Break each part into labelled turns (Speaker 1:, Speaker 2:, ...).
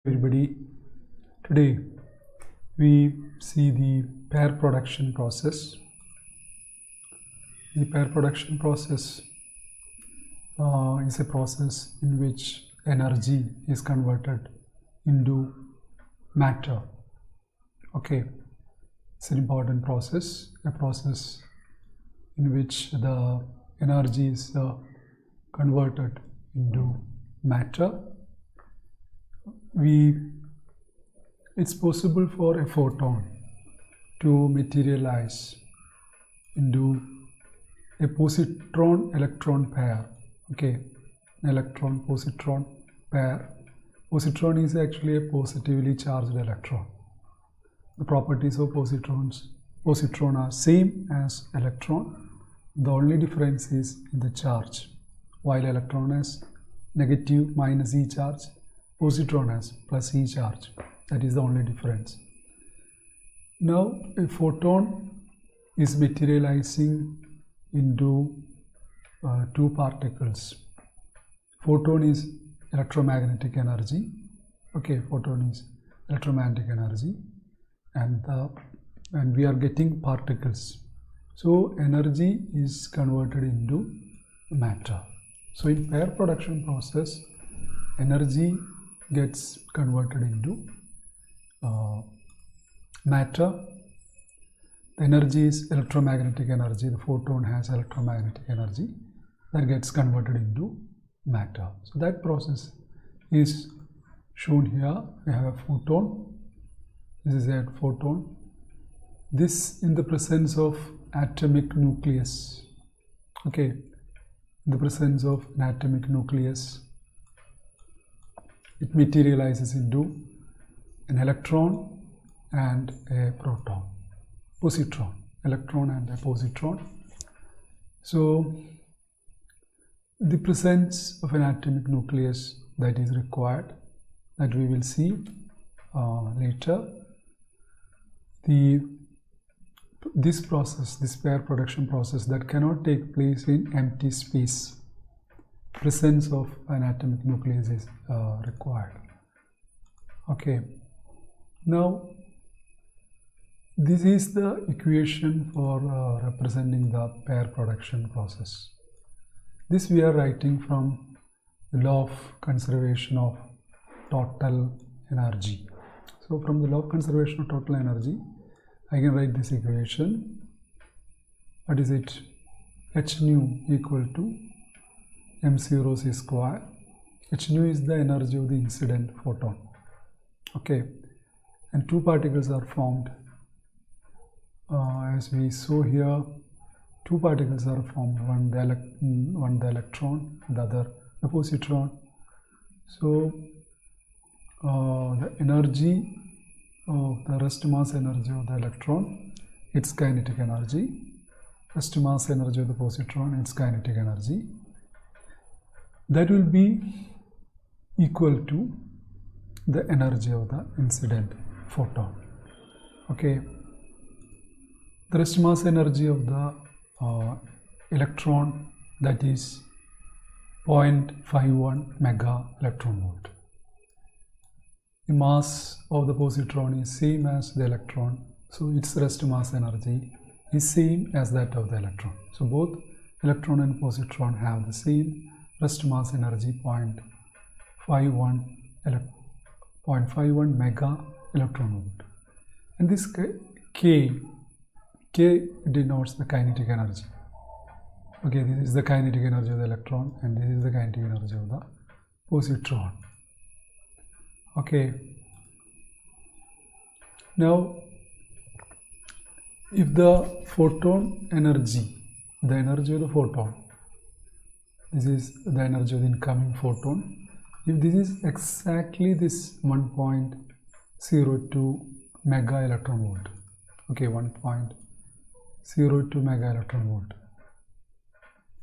Speaker 1: Everybody, today we see the pair production process. The pair production process is a process in which energy is converted into matter. Okay, it's an important process, a process in which the energy is converted into matter. It's possible for a photon to materialize into a positron-electron pair. Okay, electron-positron pair. Positron is actually a positively charged electron. The properties of positron are same as electron. The only difference is in the charge. While electron has negative minus E charge, positron has plus E charge. That is the only difference. Now a photon is materializing into two particles. Photon is electromagnetic energy. Okay, photon is electromagnetic energy, and we are getting particles. So energy is converted into matter. So in pair production process, energy gets converted into matter. The energy is electromagnetic energy. The photon has electromagnetic energy that gets converted into matter. So that process is shown here. We have a photon. This is a photon. This in the presence of atomic nucleus. Okay, in the presence of an atomic nucleus, it materializes into an electron and a proton, positron, electron and a positron. So the presence of an atomic nucleus that is required, that we will see later. This process, this pair production process, that cannot take place in empty space. Presence of an atomic nucleus is required. Okay, now this is the equation for representing the pair production process. This we are writing from the law of conservation of total energy. So from the law of conservation of total energy, I can write this equation. What is it? H nu equal to m0 c square. H nu is the energy of the incident photon. Okay, and two particles are formed. As we saw here, two particles are formed, one the electron, the other the positron. So the energy of the rest mass energy of the electron, its kinetic energy, rest mass energy of the positron, its kinetic energy, that will be equal to the energy of the incident photon. Okay, the rest mass energy of the electron, that is 0.51 mega electron volt. The mass of the positron is same as the electron, so its rest mass energy is same as that of the electron. So both electron and positron have the same rest mass energy, 0.51 mega electron volt. And this K denotes the kinetic energy. Okay, this is the kinetic energy of the electron and this is the kinetic energy of the positron. Okay, now if the photon energy, the energy of the photon, this is the energy of the incoming photon, if this is exactly this 1.02 mega electron volt, okay, 1.02 mega electron volt,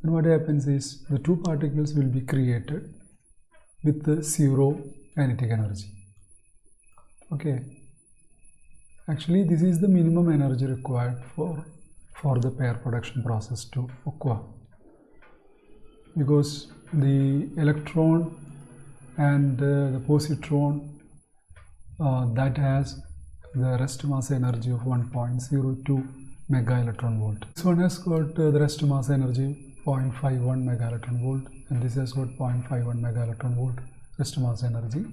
Speaker 1: then what happens is the two particles will be created with the zero kinetic energy. Okay, actually this is the minimum energy required for the pair production process to occur, because the electron and the positron that has the rest mass energy of 1.02 mega electron volt. This one has got the rest mass energy 0.51 mega electron volt, and this has got 0.51 mega electron volt rest mass energy.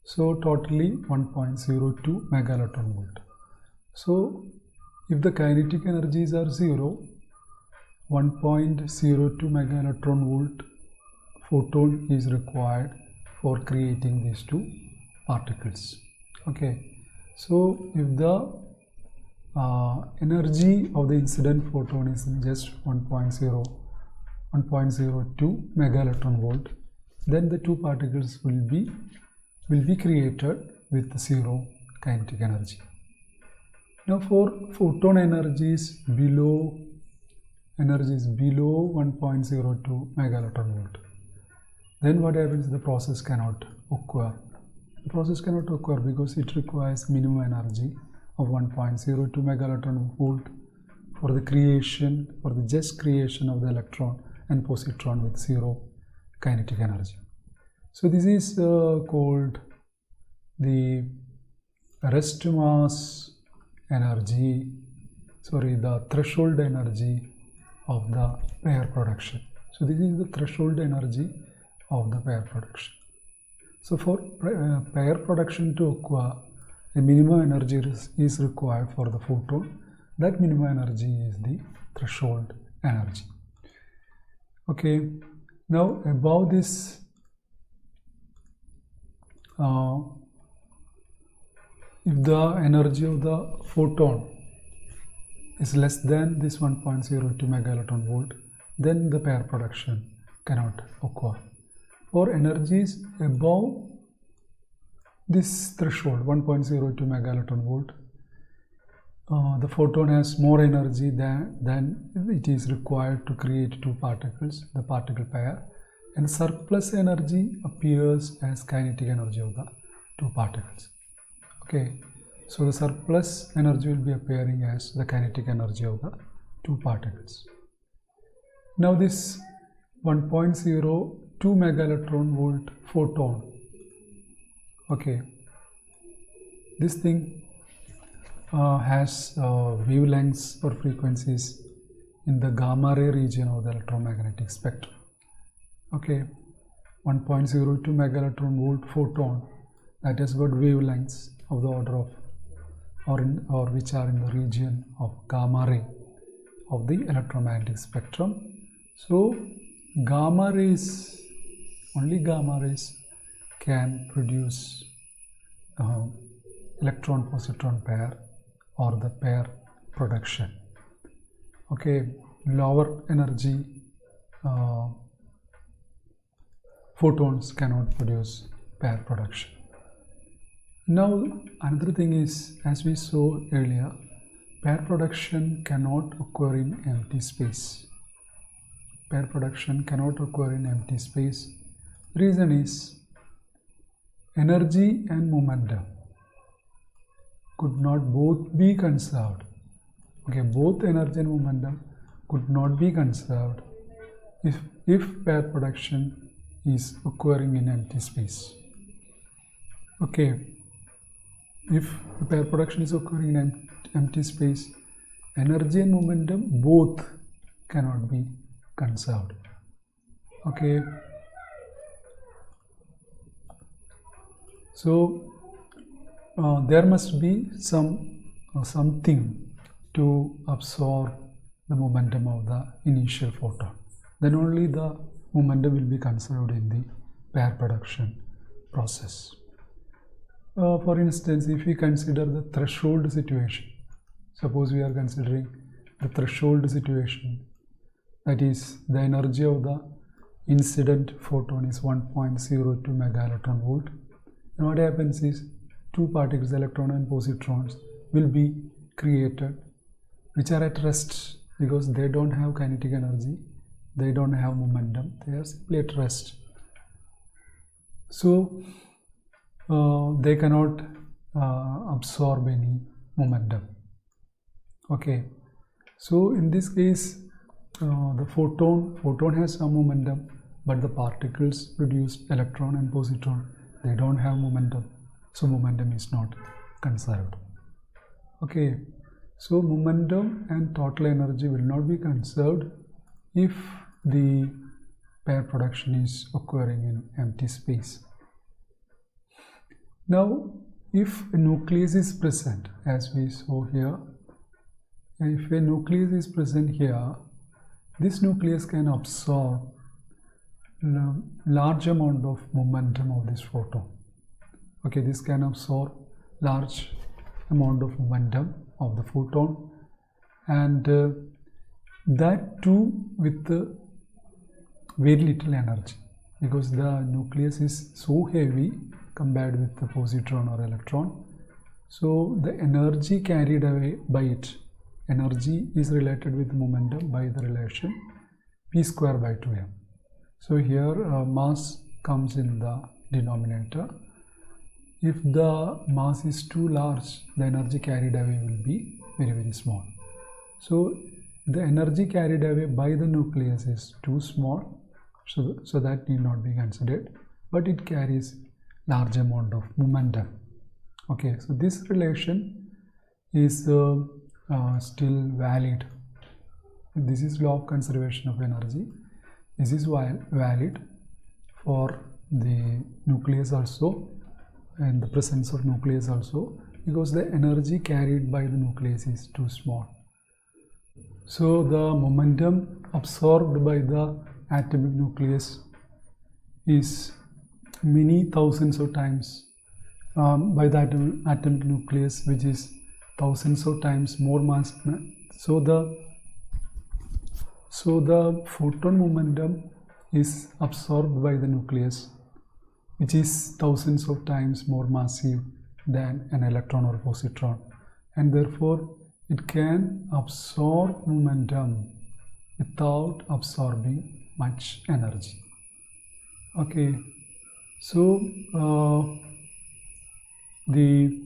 Speaker 1: So totally 1.02 mega electron volt. So if the kinetic energies are 0, 1.02 mega electron volt photon is required for creating these two particles. Okay, so if the energy of the incident photon is just 1.02 mega electron volt, then the two particles will be created with zero kinetic energy. Now for photon energies below 1.02 mega electron volt, then what happens? The process cannot occur. The process cannot occur because it requires minimum energy of 1.02 mega electron volt for the creation, for the just creation of the electron and positron with zero kinetic energy. So this is called the rest mass energy, the threshold energy of the pair production. So this is the threshold energy of the pair production. So for pair production to occur, a minimum energy is required for the photon. That minimum energy is the threshold energy. Okay, now above this if the energy of the photon is less than this 1.02 mega electron volt, then the pair production cannot occur. For energies above this threshold 1.02 mega electron volt, the photon has more energy than it is required to create two particles, the particle pair, and surplus energy appears as kinetic energy of the two particles. Okay, so the surplus energy will be appearing as the kinetic energy of the two particles. Now this 1.02 mega electron volt photon, okay, this thing has wavelengths or frequencies in the gamma ray region of the electromagnetic spectrum. Okay, 1.02 mega electron volt photon that has got wavelengths of the order of or which are in the region of gamma ray of the electromagnetic spectrum. So gamma rays, only gamma rays can produce electron positron pair or the pair production. Okay, lower energy photons cannot produce pair production. Now another thing is, as we saw earlier, pair production cannot occur in empty space. Pair production cannot occur in empty space. The reason is energy and momentum could not both be conserved. Okay, both energy and momentum could not be conserved if pair production is occurring in empty space. Okay, if the pair production is occurring in empty space, energy and momentum both cannot be conserved. Okay, so there must be something to absorb the momentum of the initial photon. Then only the momentum will be conserved in the pair production process. For instance, if we consider the threshold situation, suppose we are considering the threshold situation, that is the energy of the incident photon is 1.02 mega electron volt. And what happens is two particles, electron and positrons, will be created which are at rest because they don't have kinetic energy, they don't have momentum, they are simply at rest. So they cannot absorb any momentum. Okay, so in this case the photon has some momentum, but the particles produced, electron and positron, they don't have momentum. so momentum is not conserved. Okay, so momentum and total energy will not be conserved if the pair production is occurring in empty space. Now, if a nucleus is present, as we saw here, if a nucleus is present here, this nucleus can absorb large amount of momentum of this photon. Okay, this can absorb large amount of momentum of the photon, and that too with very little energy, because the nucleus is so heavy compared with the positron or electron. So the energy carried away by it, energy is related with momentum by the relation p square by 2m. So here mass comes in the denominator. If the mass is too large, the energy carried away will be very small. So the energy carried away by the nucleus is too small, so that need not be considered, but it carries large amount of momentum. Okay, so this relation is still valid. This is law of conservation of energy. This is valid for the nucleus also, and the presence of nucleus also, because the energy carried by the nucleus is too small. So the momentum absorbed by the atomic nucleus is many thousands of times by the atomic nucleus, which is thousands of times more mass. So the photon momentum is absorbed by the nucleus, which is thousands of times more massive than an electron or positron, and therefore it can absorb momentum without absorbing much energy. Okay, so the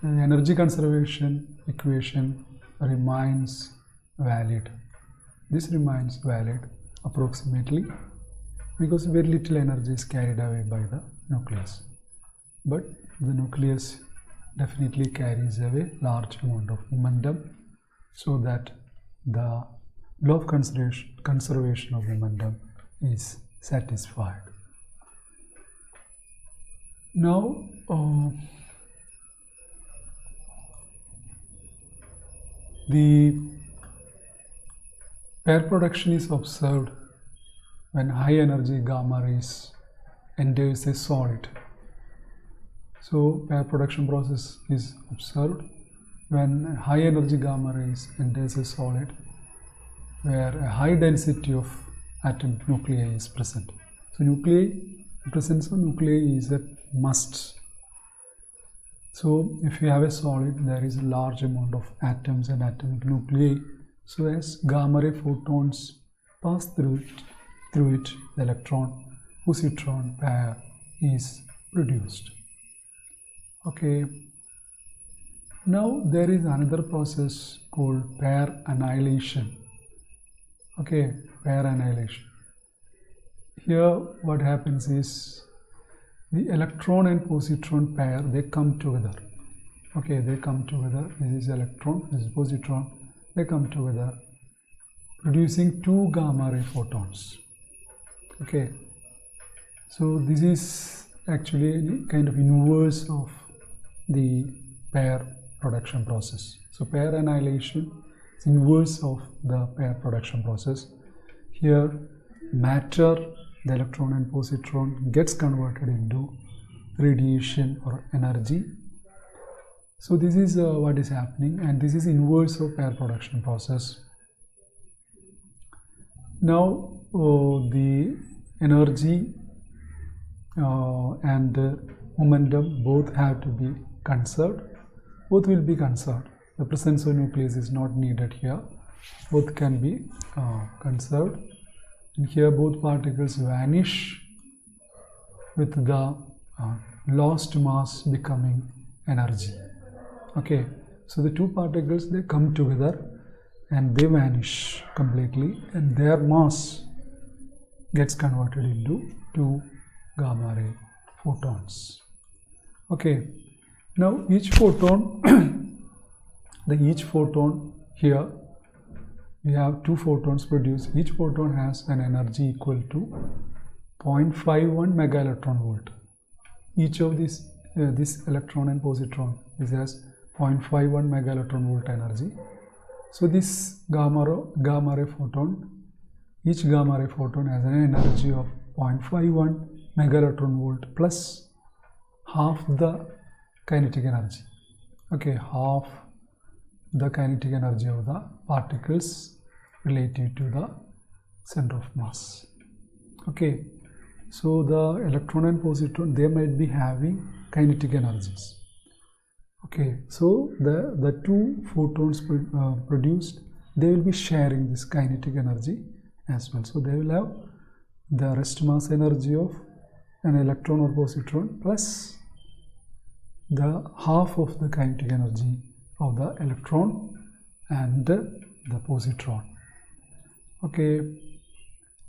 Speaker 1: energy conservation equation remains valid. This remains valid approximately, because very little energy is carried away by the nucleus, but the nucleus definitely carries away large amount of momentum, so that the law of conservation of momentum is satisfied. Now the pair production is observed when high energy gamma rays enters a solid. So pair production process is observed when high energy gamma rays enters a solid where a high density of atomic nuclei is present. So presence of nuclei is a must. So if you have a solid, there is a large amount of atoms and atomic nuclei. So as gamma ray photons pass through it, the electron-positron pair is produced. Okay. Now there is another process called pair annihilation. Okay, pair annihilation. Here what happens is the electron and positron pair, they come together. Okay, they come together. This is electron, this is positron. They come together, producing two gamma ray photons. Okay, so this is actually a kind of inverse of the pair production process. So pair annihilation is inverse of the pair production process. Here matter, the electron and positron, gets converted into radiation or energy. So this is what is happening, and this is inverse of pair production process. Now the energy and momentum both have to be conserved. Both will be conserved. The presence of nucleus is not needed here. Both can be conserved. And here both particles vanish with the lost mass becoming energy. Okay, so the two particles, they come together and they vanish completely, and their mass gets converted into two gamma ray photons. Okay, now each photon each photon here we have two photons produced. Each photon has an energy equal to 0.51 mega electron volt. Each of this electron and positron, this has 0.51 mega electron volt energy. So this gamma ray photon, each gamma ray photon has an energy of 0.51 mega electron volt plus half the kinetic energy. Okay, half the kinetic energy of the particles relative to the center of mass. Okay, so the electron and positron, they might be having kinetic energies. Okay, so the two photons produced, they will be sharing this kinetic energy as well. So they will have the rest mass energy of an electron or positron plus the half of the kinetic energy of the electron and the positron. Okay,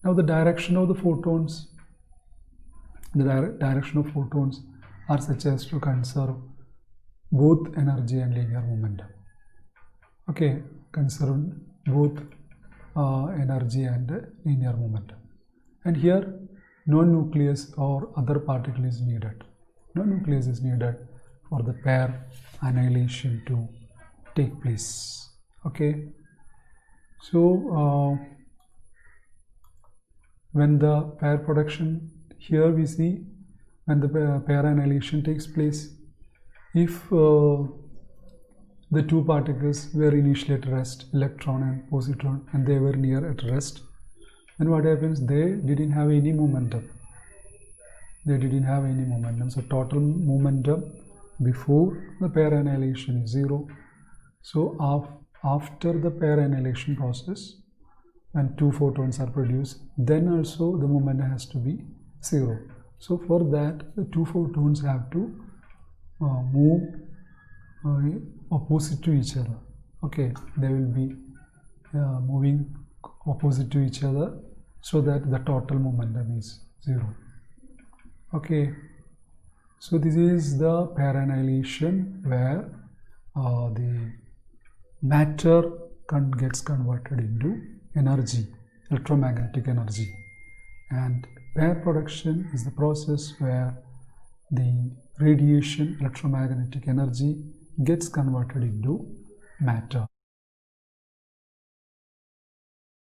Speaker 1: now the direction of the photons, direction of photons are such as to conserve both energy and linear momentum. Okay, conserve both energy and linear momentum. And here no nucleus or other particle is needed. No nucleus is needed for the pair annihilation to take place. Okay, so when the pair production, here we see when the pair annihilation takes place, if the two particles were initially at rest, electron and positron, and they were near at rest, then what happens? They didn't have any momentum. They didn't have any momentum. So total momentum before the pair annihilation is 0. So after the pair annihilation process, when two photons are produced, then also the momentum has to be 0. So for that, the two photons have to move opposite to each other. Okay, they will be moving opposite to each other so that the total momentum is 0. Okay, so this is the pair annihilation where the matter gets converted into energy, electromagnetic energy, and pair production is the process where the radiation, electromagnetic energy, gets converted into matter.